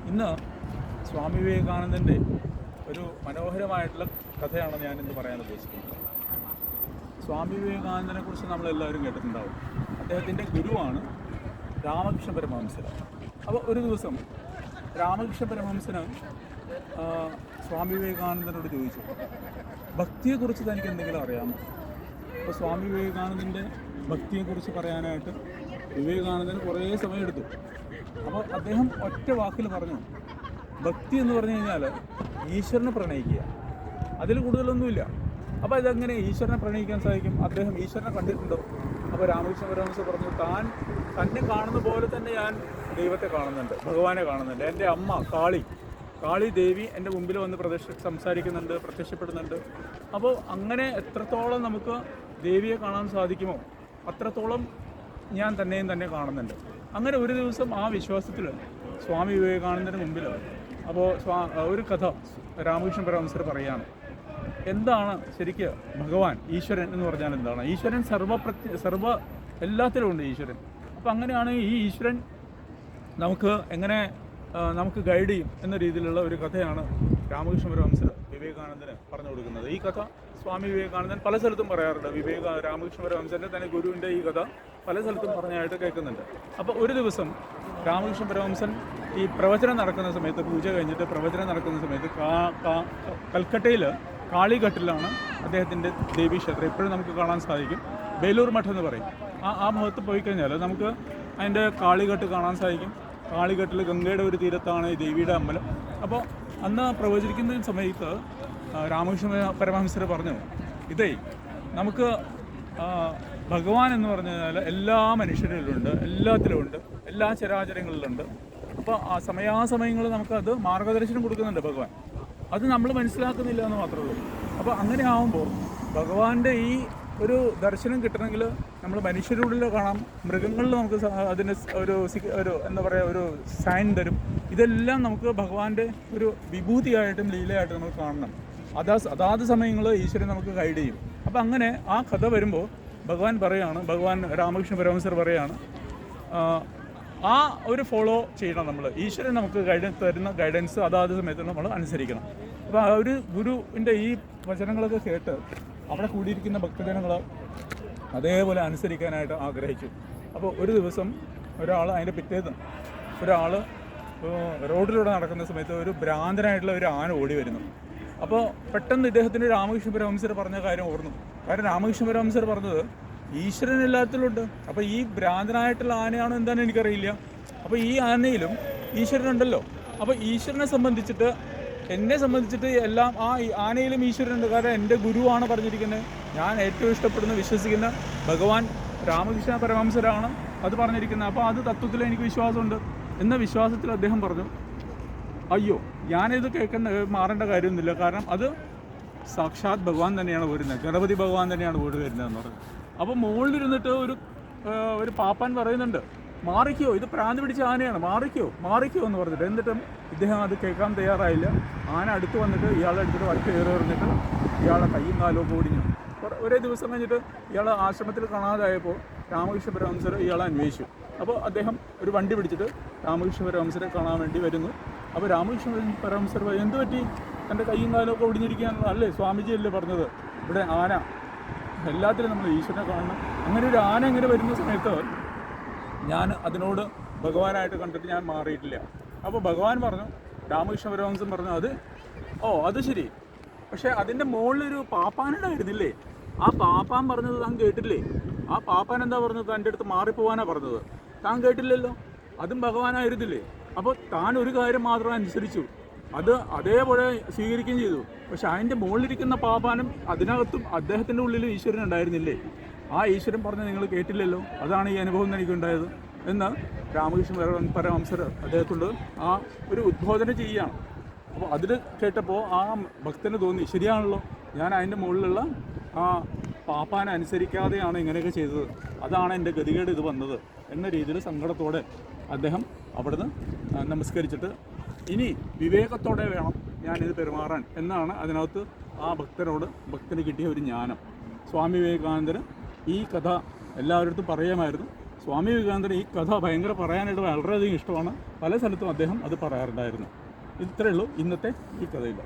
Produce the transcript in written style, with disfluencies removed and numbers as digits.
ഇന്ന് സ്വാമി വിവേകാനന്ദൻ്റെ ഒരു മനോഹരമായിട്ടുള്ള കഥയാണ് ഞാനിന്ന് പറയാൻ ഉദ്ദേശിക്കുന്നത്. സ്വാമി വിവേകാനന്ദനെ കുറിച്ച് നമ്മളെല്ലാവരും കേട്ടിട്ടുണ്ടാവും. അദ്ദേഹത്തിൻ്റെ ഗുരുവാണ് രാമകൃഷ്ണ പരമഹംസർ. അപ്പോൾ ഒരു ദിവസം രാമകൃഷ്ണ പരമഹംസന് സ്വാമി വിവേകാനന്ദനോട് ചോദിച്ചു, ഭക്തിയെക്കുറിച്ച് തനിക്ക് എന്തെങ്കിലും അറിയാമോ? അപ്പോൾ സ്വാമി വിവേകാനന്ദൻ്റെ ഭക്തിയെക്കുറിച്ച് പറയാനായിട്ട് വിവേകാനന്ദന് കുറേ സമയമെടുത്തു. അപ്പോൾ അദ്ദേഹം ഒറ്റ വാക്കിൽ പറഞ്ഞു, ഭക്തി എന്ന് പറഞ്ഞു കഴിഞ്ഞാൽ ഈശ്വരനെ പ്രണയിക്കുക, അതിൽ കൂടുതലൊന്നുമില്ല. അപ്പോൾ ഇതെങ്ങനെ ഈശ്വരനെ പ്രണയിക്കാൻ സാധിക്കും? അദ്ദേഹം ഈശ്വരനെ കണ്ടിട്ടുണ്ടോ? അപ്പോൾ രാമകൃഷ്ണ പരമഹംസർ പറഞ്ഞു, തന്നെ കാണുന്ന പോലെ തന്നെ ഞാൻ ദൈവത്തെ കാണുന്നുണ്ട്, ഭഗവാനെ കാണുന്നുണ്ട്. എൻ്റെ അമ്മ കാളി ദേവി എൻ്റെ മുമ്പിൽ വന്ന് സംസാരിക്കുന്നുണ്ട്, പ്രത്യക്ഷപ്പെടുന്നുണ്ട്. അപ്പോൾ അങ്ങനെ എത്രത്തോളം നമുക്ക് ദേവിയെ കാണാൻ സാധിക്കുമോ അത്രത്തോളം ഞാൻ തന്നെ കാണുന്നുണ്ട്. അങ്ങനെ ഒരു ദിവസം ആ വിശ്വാസത്തിൽ സ്വാമി വിവേകാനന്ദന് മുമ്പിൽ അപ്പോൾ ഒരു കഥ രാമകൃഷ്ണ പരമഹംസർ പറയുകയാണ്. എന്താണ് ശരിക്ക് ഭഗവാൻ, ഈശ്വരൻ എന്ന് പറഞ്ഞാൽ എന്താണ്? ഈശ്വരൻ എല്ലാത്തിലും ഉണ്ട് ഈശ്വരൻ. അപ്പോൾ അങ്ങനെയാണ് ഈ ഈശ്വരൻ നമുക്ക് ഗൈഡ് ചെയ്യും എന്ന രീതിയിലുള്ള ഒരു കഥയാണ് രാമകൃഷ്ണ പരമഹംസർ വിവേകാനന്ദന് പറഞ്ഞു കൊടുക്കുന്നത്. ഈ കഥ സ്വാമി വിവേകാനന്ദൻ പല സ്ഥലത്തും പറയാറുണ്ട്. രാമകൃഷ്ണ പരമഹംസൻ്റെ തന്നെ ഗുരുവിൻ്റെ ഈ കഥ പല സ്ഥലത്തും പറഞ്ഞായിട്ട് കേൾക്കുന്നുണ്ട്. അപ്പോൾ ഒരു ദിവസം രാമകൃഷ്ണ പരമഹംസൻ ഈ പ്രവചനം നടക്കുന്ന സമയത്ത്, പൂജ കഴിഞ്ഞിട്ട് പ്രവചനം നടക്കുന്ന സമയത്ത് കൽക്കട്ടയിൽ കാളിഘട്ടിലാണ് അദ്ദേഹത്തിൻ്റെ ദേവീക്ഷേത്രം. ഇപ്പോഴും നമുക്ക് കാണാൻ സാധിക്കും. ബേലൂർ മഠം എന്ന് പറയും. ആ മുഖത്ത് പോയി കഴിഞ്ഞാൽ നമുക്ക് അതിൻ്റെ കാളിഘട്ട് കാണാൻ സാധിക്കും. കാളിഘട്ടിൽ ഗംഗയുടെ ഒരു തീരത്താണ് ഈ ദേവിയുടെ അമ്പലം. അപ്പോൾ അന്ന് പ്രവചിക്കുന്ന സമയത്ത് രാമകൃഷ്ണ പരമഹംസർ പറഞ്ഞു, നമുക്ക് ഭഗവാൻ എന്ന് പറഞ്ഞു കഴിഞ്ഞാൽ എല്ലാ മനുഷ്യരിലുണ്ട്, എല്ലാത്തിലുമുണ്ട്, എല്ലാ ചരാചരങ്ങളിലുണ്ട്. അപ്പോൾ ആ സമയാസമയങ്ങളിൽ നമുക്കത് മാർഗദർശനം കൊടുക്കുന്നുണ്ട് ഭഗവാൻ. അത് നമ്മൾ മനസ്സിലാക്കുന്നില്ല എന്ന് മാത്രമേ ഉള്ളൂ. അപ്പോൾ അങ്ങനെ ആകുമ്പോൾ ഭഗവാന്റെ ഈ ഒരു ദർശനം കിട്ടണമെങ്കിൽ നമ്മൾ മനുഷ്യരുള്ളിൽ കാണാം, മൃഗങ്ങളിൽ നമുക്ക് അതിന് ഒരു എന്താ പറയുക, ഒരു സൈൻ തരും. ഇതെല്ലാം നമുക്ക് ഭഗവാന്റെ ഒരു വിഭൂതിയായിട്ടും ലീലയായിട്ടും നമുക്ക് കാണണം. അതാത് സമയങ്ങളിൽ ഈശ്വരൻ നമുക്ക് ഗൈഡ് ചെയ്യും. അപ്പോൾ അങ്ങനെ ആ കഥ വരുമ്പോൾ ഭഗവാൻ രാമകൃഷ്ണ പരമഹംസർ പറയാണ്, ആ ഒരു ഫോളോ ചെയ്യണം നമ്മൾ. ഈശ്വരൻ നമുക്ക് തരുന്ന ഗൈഡൻസ് അതാത് സമയത്ത് നമ്മൾ അനുസരിക്കണം. അപ്പോൾ ആ ഒരു ഗുരുവിൻ്റെ ഈ വചനങ്ങളൊക്കെ കേട്ട് അവിടെ കൂടിയിരിക്കുന്ന ഭക്തജനങ്ങൾ അതേപോലെ അനുസരിക്കാനായിട്ട് ആഗ്രഹിച്ചു. അപ്പോൾ ഒരു ദിവസം അതിൻ്റെ പിറ്റേന്ന് ഒരാൾ റോഡിലൂടെ നടക്കുന്ന സമയത്ത് ഒരു ഭ്രാന്തനായിട്ടുള്ള ഒരു ആന ഓടി വരുന്നു. അപ്പോൾ പെട്ടെന്ന് ഇദ്ദേഹത്തിന് രാമകൃഷ്ണ പരമഹംസർ പറഞ്ഞ കാര്യം ഓർന്നു. കാരണം രാമകൃഷ്ണ പരമഹംസർ പറഞ്ഞത് ഈശ്വരൻ എല്ലാത്തിലുണ്ട്. അപ്പോൾ ഈ ഭ്രാന്തനായിട്ടുള്ള ആനയാണോ എന്താണെന്ന് എനിക്കറിയില്ല. അപ്പോൾ ഈ ആനയിലും ഈശ്വരനുണ്ടല്ലോ. അപ്പോൾ ഈശ്വരനെ സംബന്ധിച്ചിട്ട്, എന്നെ സംബന്ധിച്ചിട്ട് എല്ലാം ആ ആനയിലും ഈശ്വരനുണ്ട്. കാരണം എൻ്റെ ഗുരുവാണ് പറഞ്ഞിരിക്കുന്നത്. ഞാൻ ഏറ്റവും ഇഷ്ടപ്പെടുന്ന വിശ്വസിക്കുന്ന ഭഗവാൻ രാമകൃഷ്ണ പരമഹംസരാണ് അത് പറഞ്ഞിരിക്കുന്നത്. അപ്പോൾ അത് തത്വത്തിൽ എനിക്ക് വിശ്വാസമുണ്ട് എന്ന വിശ്വാസത്തിൽ അദ്ദേഹം പറഞ്ഞു, അയ്യോ ഞാനിത് മാറേണ്ട കാര്യമൊന്നുമില്ല. കാരണം അത് സാക്ഷാത് ഭഗവാൻ തന്നെയാണ് വരുന്നത്, ഗണപതി ഭഗവാൻ തന്നെയാണ് വീട് വരുന്നതെന്ന് പറഞ്ഞു. അപ്പോൾ മുകളിലിരുന്നിട്ട് ഒരു പാപ്പാൻ പറയുന്നുണ്ട്, മാറിക്കോ, ഇത് പ്രാന്ത് പിടിച്ച ആനയാണ്, മാറിക്കോ എന്ന് പറഞ്ഞിട്ട്. എന്നിട്ടും ഇദ്ദേഹം അത് കേൾക്കാൻ തയ്യാറായില്ല. ആന അടുത്ത് വന്നിട്ട് ഇയാളെ അടുത്തിട്ട് വഴക്ക് കയറി എറിഞ്ഞിട്ട് ഇയാളെ കയ്യും കാലും ഒക്കെ ഓടിഞ്ഞു. ഒരേ ദിവസം കഴിഞ്ഞിട്ട് ഇയാൾ ആശ്രമത്തിൽ കാണാതായപ്പോൾ രാമകൃഷ്ണ പരമഹംസർ ഇയാളെ അന്വേഷിച്ചു. അപ്പോൾ അദ്ദേഹം ഒരു വണ്ടി പിടിച്ചിട്ട് രാമകൃഷ്ണ പരമഹംസരെ കാണാൻ വേണ്ടി വരുന്നു. അപ്പോൾ രാമകൃഷ്ണ പരമഹംസർ എന്ത് പറ്റി, എൻ്റെ കയ്യും കാലും ഒക്കെ ഒടിഞ്ഞിരിക്കുകയാണെന്ന് അല്ലേ സ്വാമിജി അല്ലേ പറഞ്ഞത്, ഇവിടെ ആന എല്ലാത്തിലും നമ്മൾ ഈശ്വരനെ കാണണം. അങ്ങനെ ഒരു ആന ഇങ്ങനെ വരുന്ന സമയത്ത് ഞാൻ അതിനോട് ഭഗവാനായിട്ട് കണ്ടിട്ട് ഞാൻ മാറിയിട്ടില്ല. അപ്പോൾ ഭഗവാൻ പറഞ്ഞു, രാമകൃഷ്ണ പരമഹംസൻ പറഞ്ഞു, അത് ശരി, പക്ഷേ അതിൻ്റെ മുകളിലൊരു പാപ്പാനുണ്ടായിരുന്നില്ലേ? ആ പാപ്പാൻ പറഞ്ഞത് താൻ കേട്ടില്ലേ? ആ പാപ്പാൻ എന്താ പറഞ്ഞത്? തൻ്റെ അടുത്ത് മാറിപ്പോവാനാണ് പറഞ്ഞത്. താൻ കേട്ടില്ലല്ലോ, അതും ഭഗവാനായിരുന്നില്ലേ? അപ്പോൾ താൻ ഒരു കാര്യം മാത്രം അനുസരിച്ചു, അത് അതേപോലെ സ്വീകരിക്കുകയും ചെയ്തു. പക്ഷെ അതിൻ്റെ മുകളിലിരിക്കുന്ന പാപ്പാനും അതിനകത്തും അദ്ദേഹത്തിൻ്റെ ഉള്ളിൽ ഈശ്വരൻ ഉണ്ടായിരുന്നില്ലേ? ആ ഈശ്വരൻ പറഞ്ഞ് നിങ്ങൾ കേട്ടില്ലല്ലോ, അതാണ് ഈ അനുഭവം എനിക്കുണ്ടായത് എന്ന് രാമകൃഷ്ണ പരമഹംസർ അദ്ദേഹത്തോട് ആ ഒരു ഉദ്ബോധന ചെയ്യുകയാണ്. അപ്പോൾ അതിൽ കേട്ടപ്പോൾ ആ ഭക്തന് തോന്നി, ശരിയാണല്ലോ, ഞാൻ അതിൻ്റെ മുകളിലുള്ള ആ പാപ്പാനെ അനുസരിക്കാതെയാണ് ഇങ്ങനെയൊക്കെ ചെയ്തത്, അതാണ് എൻ്റെ ഗതികേട് ഇത് വന്നത് എന്ന രീതിയിൽ സങ്കടത്തോടെ അദ്ദേഹം അവിടുന്ന് നമസ്കരിച്ചിട്ട്, ഇനി വിവേകത്തോടെ വേണം ഞാനിത് പെരുമാറാൻ എന്നാണ് അതിനകത്ത് ആ ഭക്തന് കിട്ടിയ ഒരു ജ്ഞാനം. സ്വാമി വിവേകാനന്ദന് ഈ കഥ എല്ലാവരുടെ അടുത്തും പറയാമായിരുന്നു. സ്വാമി വിവേകാനന്ദന് ഈ കഥ ഭയങ്കര പറയാനായിട്ട് വളരെയധികം ഇഷ്ടമാണ്. പല സ്ഥലത്തും അദ്ദേഹം അത് പറയാറുണ്ടായിരുന്നു. ഇത്രയേ ഉള്ളൂ ഇന്നത്തെ ഈ കഥയിൽ.